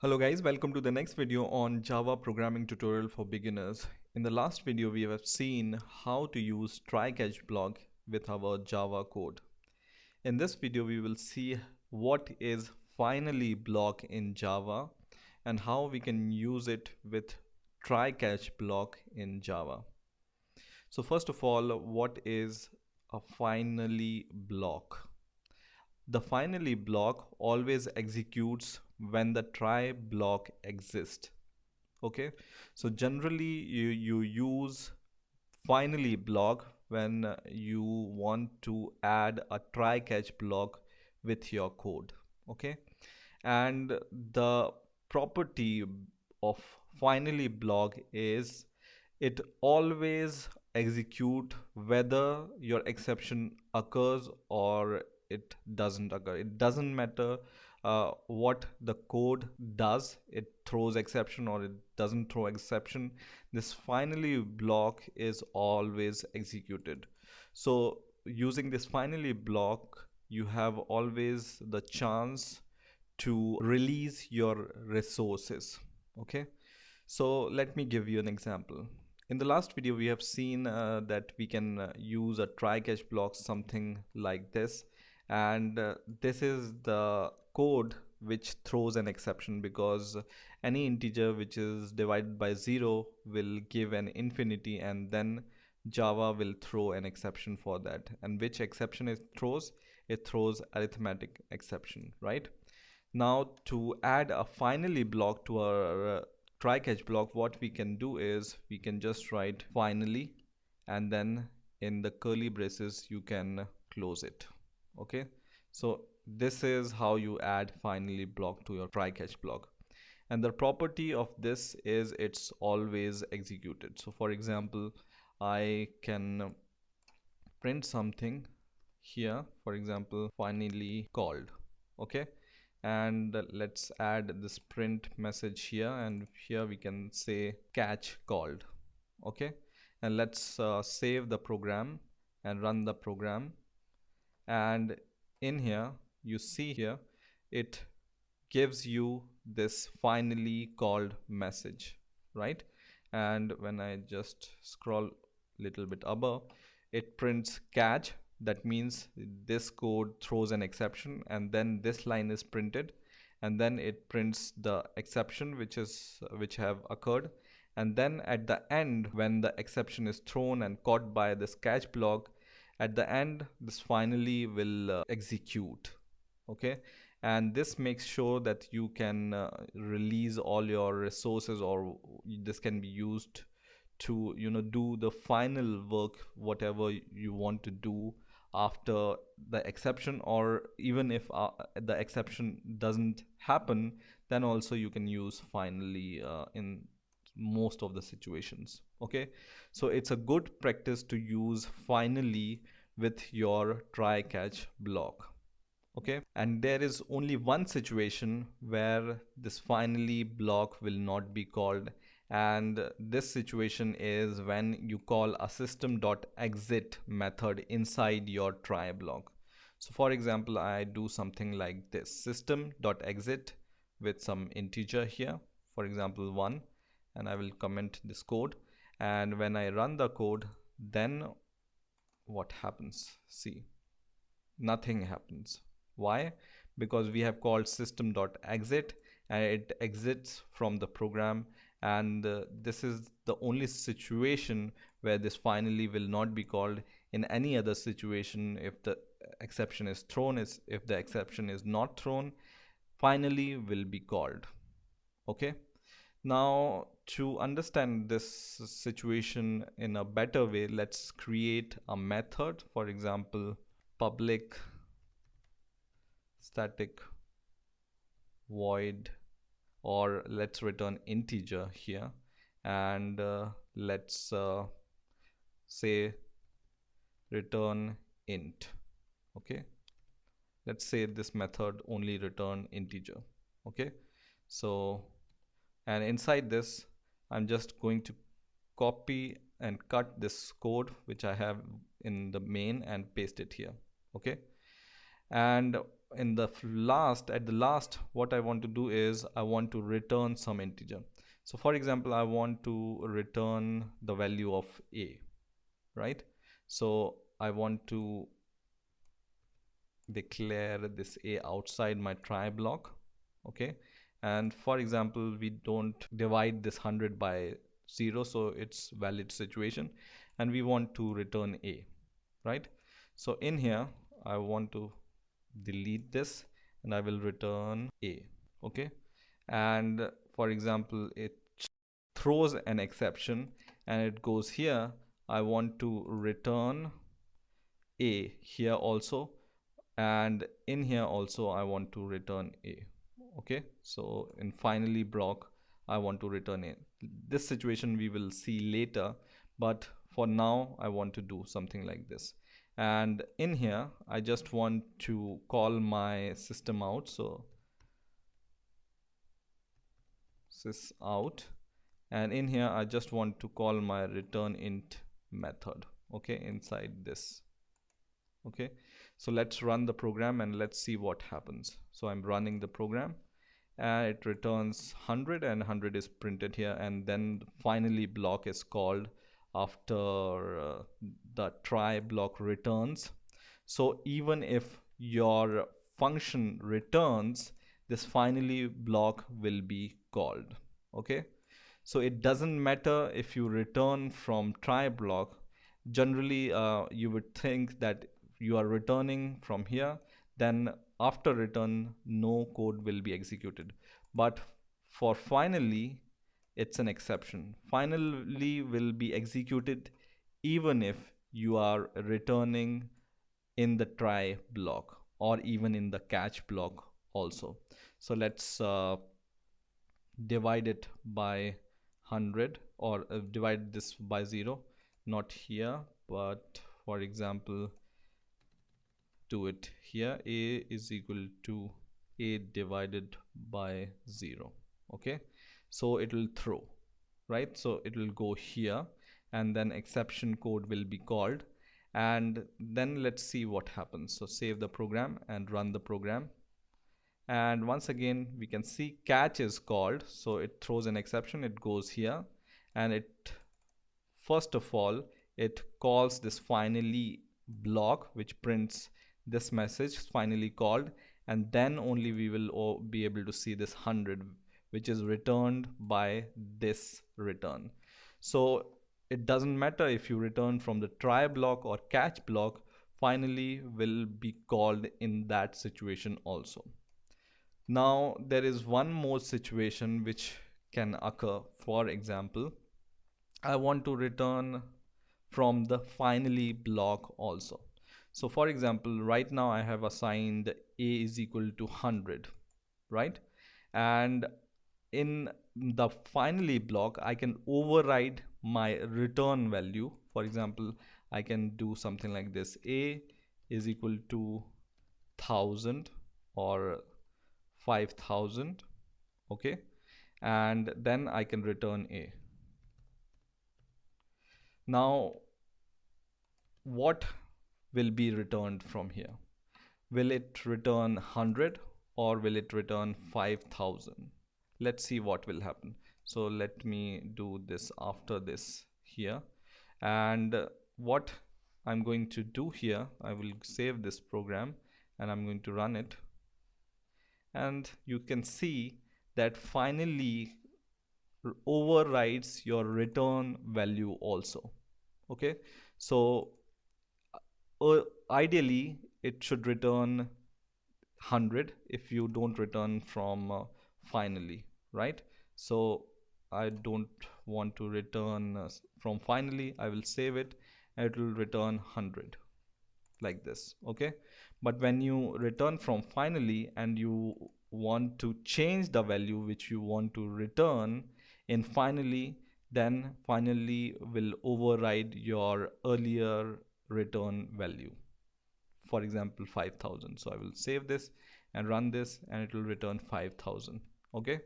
Hello guys, welcome to the next video on Java programming tutorial for beginners. In the last video we have seen how to use try catch block with our Java code. In this video we will see what is finally block in Java and how we can use it with try catch block in Java. So first of all, what is a finally block? The finally block always executes when the try block exists. Okay, so generally you use finally block when you want to add a try catch block with your code. Okay, and the property of finally block is it always execute whether your exception occurs or it doesn't occur. It doesn't matter what the code does, it throws exception or it doesn't throw exception. This finally block is always executed. So using this finally block, you have always the chance to release your resources. Okay, so let me give you an example. In the last video we have seen that we can use a try catch block something like this, and this is the code which throws an exception because any integer which is divided by 0 will give an infinity, and then Java will throw an exception for that. And which exception it throws? It throws arithmetic exception, right? Now to add a finally block to our try catch block, what we can do is we can just write finally and then in the curly braces you can close it. Okay, so this is how you add finally block to your try catch block, and the property of this is it's always executed. So for example, I can print something here, for example finally called. Okay, and let's add this print message here, and here we can say catch called. Okay, and let's save the program and run the program, and in here you see here it gives you this finally called message, right? And when I just scroll little bit above, it prints catch. That means this code throws an exception, and then this line is printed, and then it prints the exception which have occurred, and then at the end when the exception is thrown and caught by this catch block, at the end this finally will execute. Okay, and this makes sure that you can release all your resources, or this can be used to do the final work whatever you want to do after the exception, or even if the exception doesn't happen, then also you can use finally in most of the situations. Okay, so it's a good practice to use finally with your try catch block. Okay, and there is only one situation where this finally block will not be called, and this situation is when you call a system.exit method inside your try block. So for example, I do something like this: system.exit with some integer here, for example 1, and I will comment this code, and when I run the code, then what happens? See, nothing happens. Why? Because we have called system.exit and it exits from the program, and this is the only situation where this finally will not be called. In any other situation, if the exception is thrown, if the exception is not thrown, finally will be called. Okay, now to understand this situation in a better way, let's create a method. For example, public static void, or let's return integer here, and let's say return int. Okay, let's say this method only return integer. Okay, so and inside this I'm just going to copy and cut this code which I have in the main and paste it here. Okay, and at the last, what I want to do is I want to return some integer. So for example, I want to return the value of a, right? So I want to declare this a outside my try block. Okay, and for example, we don't divide this 100 by 0, so it's valid situation, and we want to return a, right? So in here I want to delete this and I will return a. Okay, and for example, it throws an exception and it goes here. I want to return a here also, and in here also I want to return a. Okay, so in finally block I want to return a. This situation we will see later, but for now I want to do something like this. And in here I just want to call my system out, so sys out, and in here I just want to call my return int method, okay, inside this. Okay, so let's run the program and let's see what happens. So I'm running the program and it returns 100 and 100 is printed here, and then finally block is called after the try block returns. So even if your function returns, this finally block will be called. Okay, so it doesn't matter if you return from try block. Generally you would think that you are returning from here, then after return no code will be executed. But for finally, it's an exception. Finally will be executed even if you are returning in the try block or even in the catch block also. So let's divide it by 100, or divide this by 0, not here, but for example do it here. A is equal to a divided by 0. Okay, so it will throw, right? So it will go here and then exception code will be called, and then let's see what happens. So save the program and run the program, and once again we can see catch is called, so it throws an exception, it goes here, and it first of all it calls this finally block which prints this message finally called, and then only we will be able to see this 100 which is returned by this return. So it doesn't matter if you return from the try block or catch block, finally will be called in that situation also. Now there is one more situation which can occur. For example, I want to return from the finally block also. So for example, right now I have assigned a is equal to 100, right? And in the finally block I can override my return value. For example, I can do something like this: a is equal to 1000 or 5000. Okay, and then I can return a. Now what will be returned from here? Will it return 100 or will it return 5000? Let's see what will happen. So let me do this after this here, and what I'm going to do here, I will save this program and I'm going to run it, and you can see that finally overrides your return value also. Okay, so ideally it should return 100 if you don't return from finally, right? So I don't want to return from finally. I will save it and it will return 100 like this. Okay, but when you return from finally and you want to change the value which you want to return in finally, then finally will override your earlier return value, for example 5000. So I will save this and run this and it will return 5000. Okay,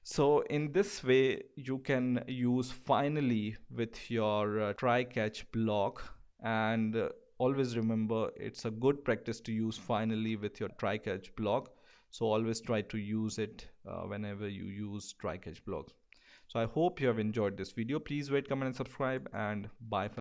so in this way you can use finally with your try catch block, and always remember it's a good practice to use finally with your try catch block. So always try to use it whenever you use try catch blocks. So I hope you have enjoyed this video. Please rate, comment and subscribe, and bye for